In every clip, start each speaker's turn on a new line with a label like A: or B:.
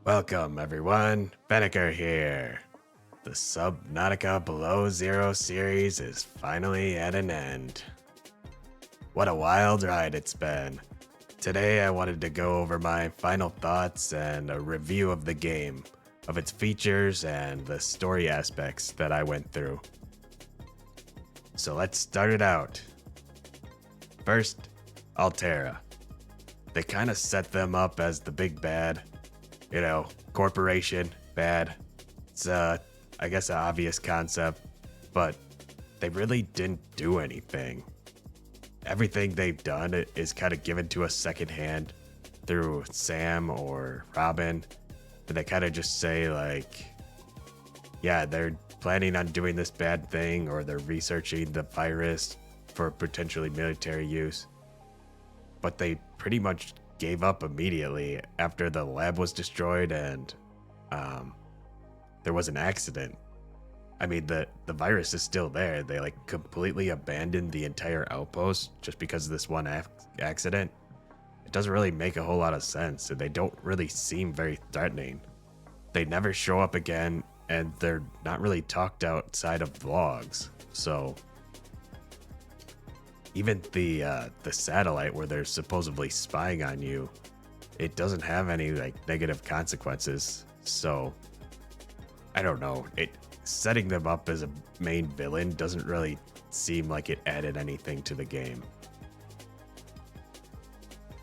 A: Welcome, everyone. Fenicr here. The Subnautica Below Zero series is finally at an end. What a wild ride it's been. Today, I wanted to go over my final thoughts and a review of the game, of its features and the story aspects that I went through. So let's start it out. First, Altera. They kind of set them up as the big bad. Corporation, bad. It's, I guess, an obvious concept, but they really didn't do anything. Everything they've done is kind of given to us secondhand through Sam or Robin. And they kind of just say, like, yeah, they're planning on doing this bad thing, or they're researching the virus for potentially military use. But they pretty much gave up immediately after the lab was destroyed and there was an accident. I mean, the virus is still there. They like completely abandoned the entire outpost just because of this one accident. It doesn't really make a whole lot of sense, and they don't really seem very threatening. They never show up again, and they're not really talked outside of vlogs. So even the satellite where they're supposedly spying on you, it doesn't have any like negative consequences. So I don't know. Setting them up as a main villain doesn't really seem like it added anything to the game.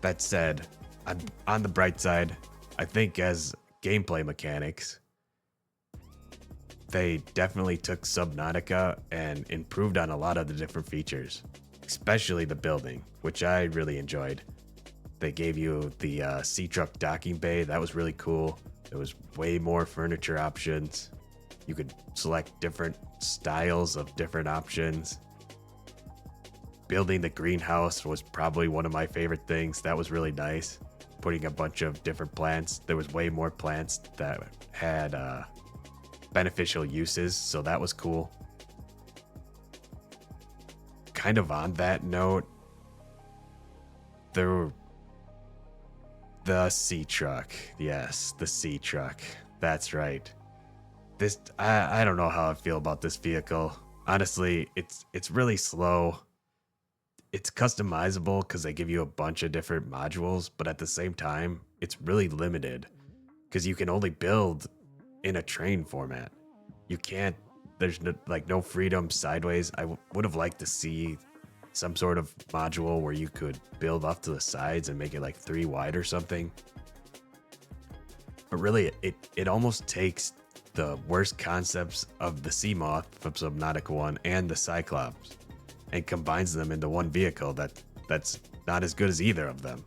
A: That said, on the bright side, I think as gameplay mechanics, they definitely took Subnautica and improved on a lot of the different features, especially the building, which I really enjoyed. They gave you the sea truck docking bay. That was really cool. There was way more furniture options. You could select different styles of different options. Building the greenhouse was probably one of my favorite things. That was really nice. Putting a bunch of different plants. There was way more plants that had beneficial uses, so that was cool. Kind of on that note, the sea truck. Yes, the sea truck. That's right. I don't know how I feel about this vehicle. Honestly, it's really slow. It's customizable because they give you a bunch of different modules, but at the same time, it's really limited because you can only build in a train format. You can't. There's no freedom sideways. I would have liked to see some sort of module where you could build off to the sides and make it like 3 wide or something. But really, it almost takes the worst concepts of the Sea Moth from Subnautica 1 and the Cyclops and combines them into one vehicle that's not as good as either of them.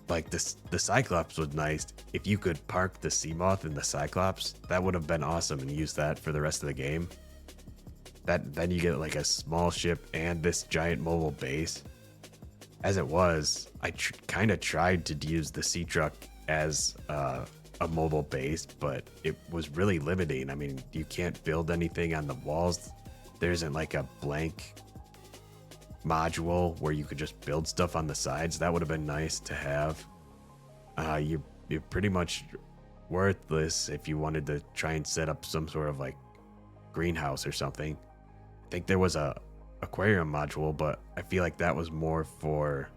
A: Like the Cyclops was nice. If you could park the Sea Moth in the Cyclops, that would have been awesome and use that for the rest of the game. Then you get like a small ship and this giant mobile base. As it was, I kind of tried to use the sea truck as a mobile base, but it was really limiting. I mean, you can't build anything on the walls. There isn't like a blank module where you could just build stuff on the sides. That would have been nice to have. You're pretty much worthless if you wanted to try and set up some sort of like greenhouse or something. I think there was a aquarium module, but I feel like that was more for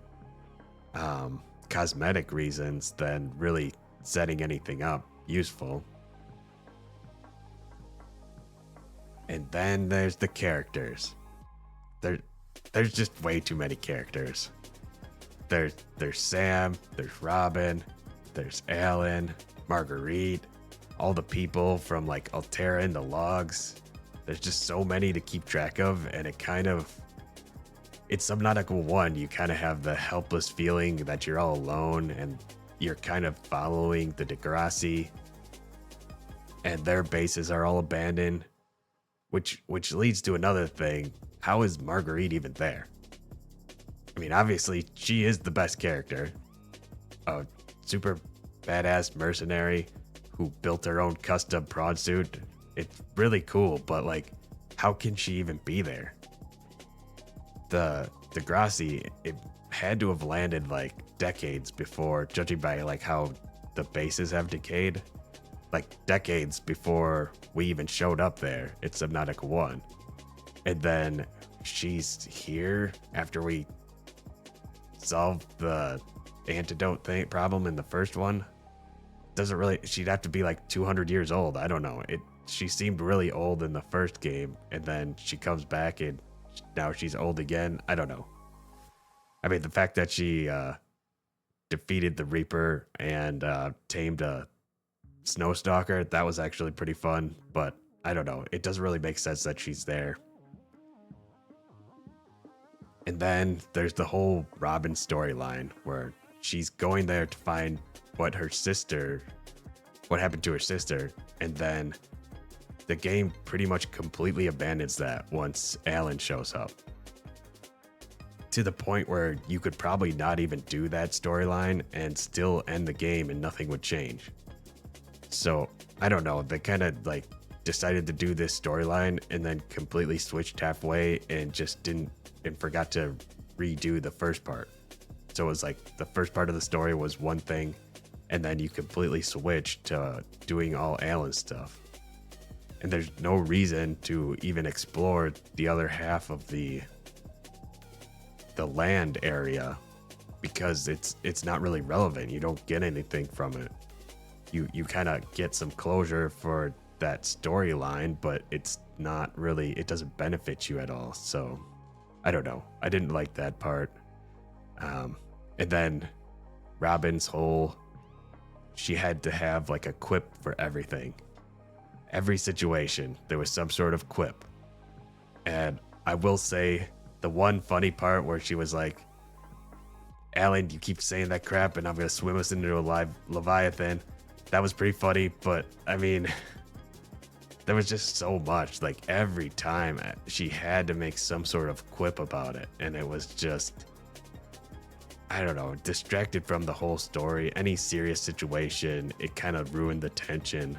A: cosmetic reasons than really setting anything up useful. And then there's the characters. There's just way too many characters. There's Sam, there's Robin, there's Alan, Marguerite, all the people from like Altera and the logs. There's just so many to keep track of, and it's Subnautica 1, you kind of have the helpless feeling that you're all alone and you're kind of following the Degrassi, and their bases are all abandoned, which leads to another thing. How is Marguerite even there? I mean, obviously, she is the best character. A super badass mercenary who built her own custom prawn suit. It's really cool, but like, how can she even be there? The Degrassi, it had to have landed like decades before, judging by like how the bases have decayed, like decades before we even showed up there. It's Subnautica 1. And then she's here after we solved the antidote thing problem in the first one. Doesn't really, she'd have to be like 200 years old. I don't know. She seemed really old in the first game, and then she comes back and now she's old again. I don't know. I mean, the fact that she defeated the Reaper and tamed a Snowstalker, that was actually pretty fun, but I don't know. It doesn't really make sense that she's there. And then there's the whole Robin storyline where she's going there to find what happened to her sister, and then the game pretty much completely abandons that once Alan shows up. To the point where you could probably not even do that storyline and still end the game and nothing would change. So, I don't know, they kind of like decided to do this storyline and then completely switched halfway and just forgot to redo the first part. So it was like the first part of the story was one thing, and then you completely switch to doing all Alan stuff. And there's no reason to even explore the other half of the land area because it's not really relevant. You don't get anything from it. You kind of get some closure for that storyline, but it's not really, it doesn't benefit you at all. So I don't know. I didn't like that part. And then Robin's whole, she had to have like a quip for everything. Every situation, there was some sort of quip. And I will say the one funny part where she was like, Alan, you keep saying that crap and I'm going to swim us into a live Leviathan. That was pretty funny, but I mean, there was just so much. Like every time she had to make some sort of quip about it. And it was just, I don't know, distracted from the whole story. Any serious situation, it kind of ruined the tension.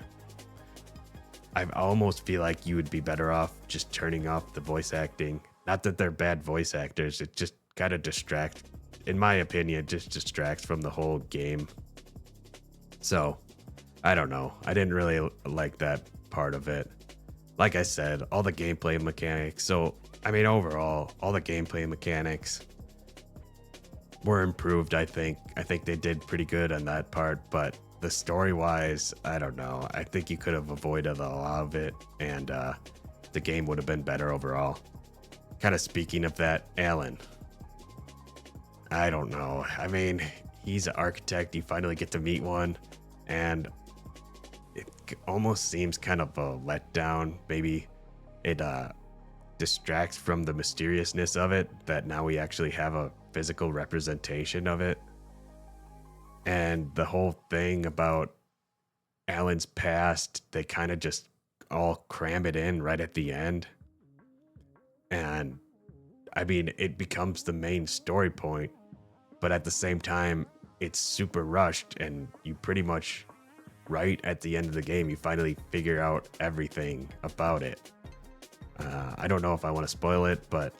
A: I almost feel like you would be better off just turning off the voice acting. Not that they're bad voice actors, it just kind of distracts, in my opinion, it just distracts from the whole game. So, I don't know. I didn't really like that part of it. Like I said, all the gameplay mechanics. So, I mean, overall, all the gameplay mechanics were improved, I think. I think they did pretty good on that part, but the story-wise, I don't know. I think you could have avoided a lot of it, and the game would have been better overall. Kind of speaking of that, Alan. I don't know. I mean, he's an architect. You finally get to meet one, and it almost seems kind of a letdown. Maybe it distracts from the mysteriousness of it, that now we actually have a physical representation of it. And the whole thing about Alan's past, they kind of just all cram it in right at the end. And I mean, it becomes the main story point, but at the same time, it's super rushed, and you pretty much, right at the end of the game, you finally figure out everything about it. I don't know if I want to spoil it, but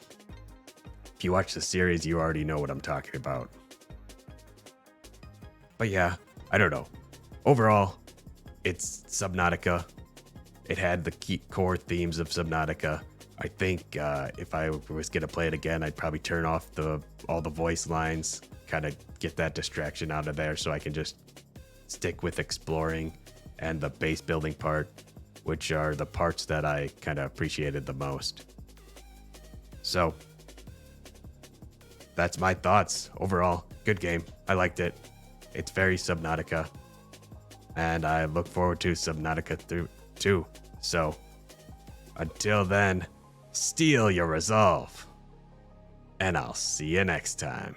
A: if you watch the series, you already know what I'm talking about. But yeah, I don't know. Overall, it's Subnautica. It had the key core themes of Subnautica. I think if I was going to play it again, I'd probably turn off all the voice lines, kind of get that distraction out of there so I can just stick with exploring and the base building part, which are the parts that I kind of appreciated the most. So, that's my thoughts. Overall, good game. I liked it. It's very Subnautica, and I look forward to Subnautica 2. So, until then, steel your resolve, and I'll see you next time.